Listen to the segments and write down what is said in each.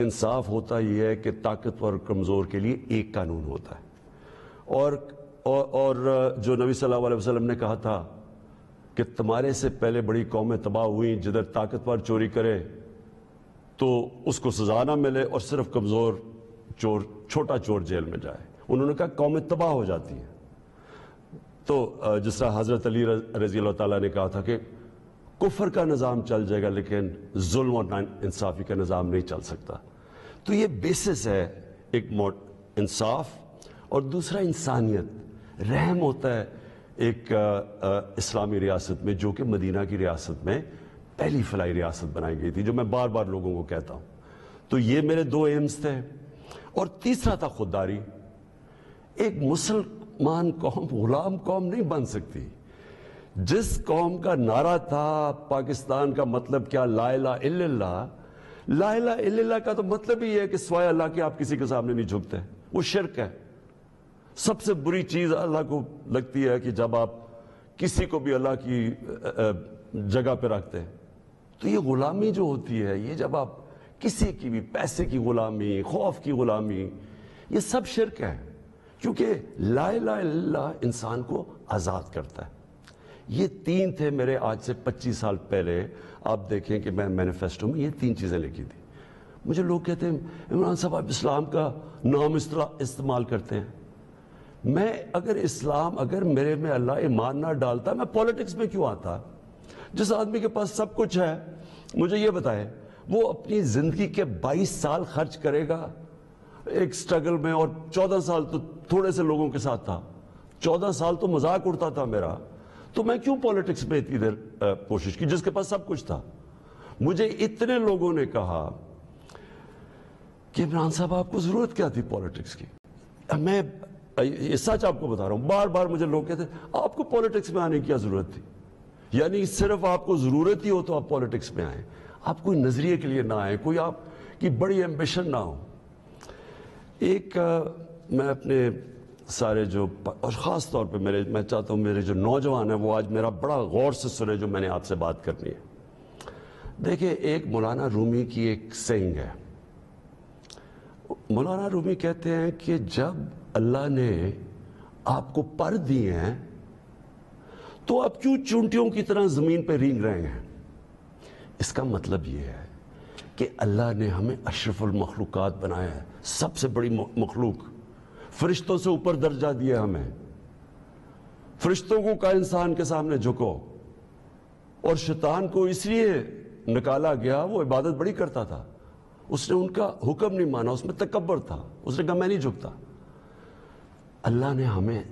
انصاف ہوتا یہ ہے کہ طاقتور اور کمزور کے لیے ایک قانون ہوتا ہے، اور جو نبی صلی اللہ علیہ وسلم نے کہا تھا کہ تمہارے سے پہلے بڑی قومیں تباہ ہوئیں، جدھر طاقتور چوری کرے تو اس کو سزا نہ ملے اور صرف کمزور چور، چھوٹا چور جیل میں جائے۔ انہوں نے کہا قومیں تباہ ہو جاتی ہیں۔ تو جس طرح حضرت علی رضی اللہ تعالیٰ نے کہا تھا کہ کفر کا نظام چل جائے گا لیکن ظلم اور انصافی کا نظام نہیں چل سکتا۔ تو یہ بیسس ہے ایک انصاف، اور دوسرا انسانیت، رحم ہوتا ہے ایک اسلامی ریاست میں جو کہ مدینہ کی ریاست میں پہلی فلاحی ریاست بنائی گئی تھی، جو میں بار بار لوگوں کو کہتا ہوں۔ تو یہ میرے دو ایمز تھے، اور تیسرا تھا خودداری۔ ایک مسلمان قوم غلام قوم نہیں بن سکتی۔ جس قوم کا نعرہ تھا پاکستان کا مطلب کیا، لا الہ الا اللہ، لا الہ الا اللہ کا تو مطلب ہی ہے کہ سوائے اللہ کے آپ کسی کے سامنے نہیں جھکتے، وہ شرک ہے۔ سب سے بری چیز اللہ کو لگتی ہے کہ جب آپ کسی کو بھی اللہ کی جگہ پہ رکھتے ہیں۔ تو یہ غلامی جو ہوتی ہے، یہ جب آپ کسی کی بھی پیسے کی غلامی، خوف کی غلامی، یہ سب شرک ہے، کیونکہ لا الہ الا اللہ انسان کو آزاد کرتا ہے۔ یہ تین تھے میرے آج سے 25 سال پہلے۔ آپ دیکھیں کہ میں مینیفیسٹو میں یہ تین چیزیں لکھی تھی۔ مجھے لوگ کہتے ہیں عمران صاحب آپ اسلام کا نام استعمال کرتے ہیں۔ میں اگر میرے میں اللہ ایمان نہ ڈالتا، میں پولیٹکس میں کیوں آتا؟ جس آدمی کے پاس سب کچھ ہے، مجھے یہ بتائے وہ اپنی زندگی کے 22 سال خرچ کرے گا ایک سٹرگل میں، اور 14 سال تو تھوڑے سے لوگوں کے ساتھ تھا، 14 سال تو مذاق اڑتا تھا میرا، تو میں کیوں پولیٹکس میں اتنی دیر کوشش کی جس کے پاس سب کچھ تھا؟ مجھے اتنے لوگوں نے کہا کہ عمران صاحب آپ کو ضرورت کیا تھی پولیٹکس کی؟ میں یہ سچ آپ کو بتا رہا ہوں، بار بار مجھے لوگ کہتے ہیں آپ کو پولیٹکس میں آنے کی کیا ضرورت تھی؟ یعنی صرف آپ کو ضرورت ہی ہو تو آپ پولیٹکس میں آئیں، آپ کوئی نظریے کے لیے نہ آئیں، کوئی آپ کی بڑی ایمبیشن نہ ہو۔ ایک میں اپنے سارے جو، اور خاص طور پہ میں چاہتا ہوں میرے جو نوجوان ہیں وہ آج میرا بڑا غور سے سنے جو میں نے آپ سے بات کرنی ہے۔ دیکھیں، ایک مولانا رومی کی ایک سینگ ہے۔ مولانا رومی کہتے ہیں کہ جب اللہ نے آپ کو پر دیے ہیں تو آپ کیوں چونٹیوں کی طرح زمین پہ رینگ رہے ہیں؟ اس کا مطلب یہ ہے کہ اللہ نے ہمیں اشرف المخلوقات بنایا ہے، سب سے بڑی مخلوق، فرشتوں سے اوپر درجہ دیا ہمیں۔ فرشتوں کو کہا انسان کے سامنے جھکو، اور شیطان کو اس لیے نکالا گیا، وہ عبادت بڑی کرتا تھا، اس نے ان کا حکم نہیں مانا، اس میں تکبر تھا، اس نے کہا میں نہیں جھکتا۔ اللہ نے ہمیں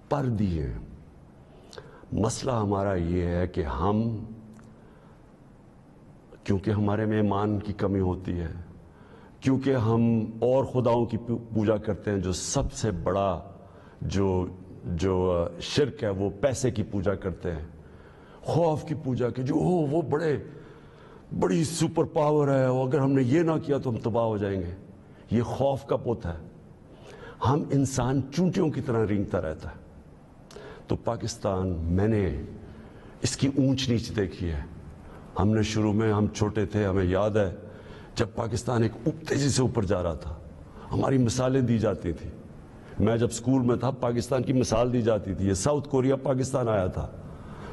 پر دیے ہیں۔ مسئلہ ہمارا یہ ہے کہ ہم، کیونکہ ہمارے میں ایمان کی کمی ہوتی ہے، کیونکہ ہم اور خداؤں کی پوجا کرتے ہیں، جو سب سے بڑا جو شرک ہے وہ پیسے کی پوجا کرتے ہیں، خوف کی پوجا کی، جو وہ بڑی سپر پاور ہے، اور اگر ہم نے یہ نہ کیا تو ہم تباہ ہو جائیں گے۔ یہ خوف کا پت ہے۔ ہم انسان چونٹیوں کی طرح رینگتا رہتا ہے۔ تو پاکستان، میں نے اس کی اونچ نیچ دیکھی ہے۔ ہم نے شروع میں، ہم چھوٹے تھے، ہمیں یاد ہے جب پاکستان ایک تیزی سے اوپر جا رہا تھا، ہماری مثالیں دی جاتی تھیں۔ میں جب سکول میں تھا پاکستان کی مثال دی جاتی تھی، یہ ساؤتھ کوریا پاکستان آیا تھا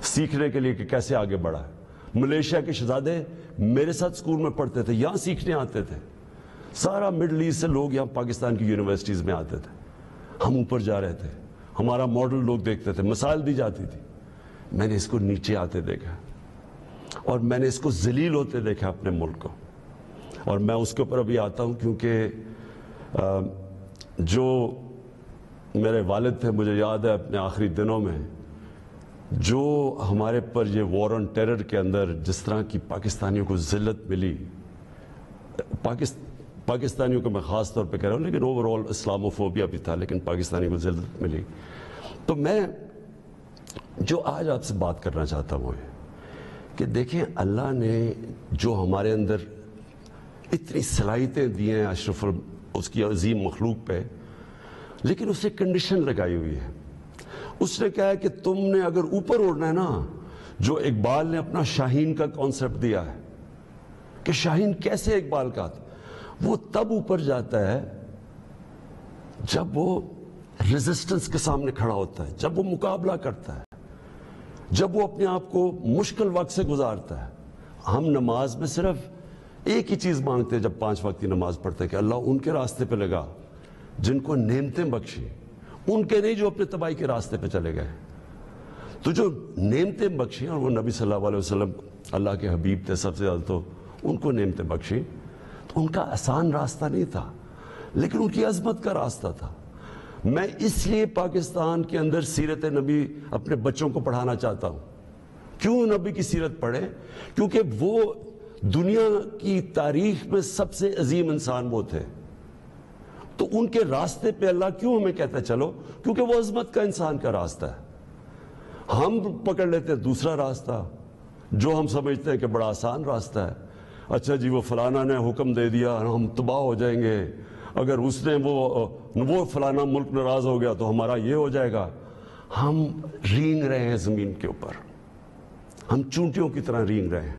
سیکھنے کے لیے کہ کیسے آگے بڑھا ہے۔ ملیشیا کے شہزادے میرے ساتھ سکول میں پڑھتے تھے، یہاں سیکھنے آتے تھے، سارا مڈل ایسٹ سے لوگ یہاں پاکستان کی یونیورسٹیز میں آتے تھے، ہم اوپر جا رہے تھے، ہمارا ماڈل لوگ دیکھتے تھے، مثال دی جاتی تھی۔ میں نے اس کو نیچے آتے دیکھا، اور میں نے اس کو ذلیل ہوتے دیکھا اپنے ملک کو، اور میں اس کے اوپر ابھی آتا ہوں کیونکہ جو میرے والد تھے، مجھے یاد ہے اپنے آخری دنوں میں جو ہمارے پر یہ وار آن ٹیرر کے اندر جس طرح کی پاکستانیوں کو ذلت ملی، پاکستانیوں کو میں خاص طور پہ کہہ رہا ہوں، لیکن اوور آل اسلاموفوبیا بھی تھا، لیکن پاکستانیوں کو ذلت ملی۔ تو میں جو آج آپ سے بات کرنا چاہتا ہوں کہ دیکھیں، اللہ نے جو ہمارے اندر اتنی صلاحیتیں دی ہیں اشرف اس کی عظیم مخلوق پہ، لیکن اسے کنڈیشن لگائی ہوئی ہے۔ اس نے کہا ہے کہ تم نے اگر اوپر اڑنا ہے نا، جو اقبال نے اپنا شاہین کا کانسیپٹ دیا ہے کہ شاہین کیسے اقبال کا تھا، وہ تب اوپر جاتا ہے جب وہ ریزسٹنس کے سامنے کھڑا ہوتا ہے، جب وہ مقابلہ کرتا ہے، جب وہ اپنے آپ کو مشکل وقت سے گزارتا ہے۔ ہم نماز میں صرف ایک ہی چیز مانگتے ہیں جب 5 وقت کی نماز پڑھتے ہیں کہ اللہ ان کے راستے پہ لگا جن کو نعمتیں بخشی، ان کے نہیں جو اپنے تباہی کے راستے پہ چلے گئے۔ تو جو نعمتیں بخشی، اور وہ نبی صلی اللہ علیہ وسلم اللہ کے حبیب تھے سب سے زیادہ، تو ان کو نعمتیں بخشی، تو ان کا آسان راستہ نہیں تھا لیکن ان کی عظمت کا راستہ تھا۔ میں اس لیے پاکستان کے اندر سیرت نبی اپنے بچوں کو پڑھانا چاہتا ہوں۔ کیوں نبی کی سیرت پڑھیں؟ کیونکہ وہ دنیا کی تاریخ میں سب سے عظیم انسان وہ تھے، تو ان کے راستے پہ اللہ کیوں ہمیں کہتا ہے چلو؟ کیونکہ وہ عظمت کا انسان کا راستہ ہے۔ ہم پکڑ لیتے ہیں دوسرا راستہ جو ہم سمجھتے ہیں کہ بڑا آسان راستہ ہے۔ اچھا جی، وہ فلانا نے حکم دے دیا، ہم تباہ ہو جائیں گے، اگر اس نے وہ فلانا ملک ناراض ہو گیا تو ہمارا یہ ہو جائے گا۔ ہم رینگ رہے ہیں زمین کے اوپر، ہم چونٹیوں کی طرح رینگ رہے ہیں۔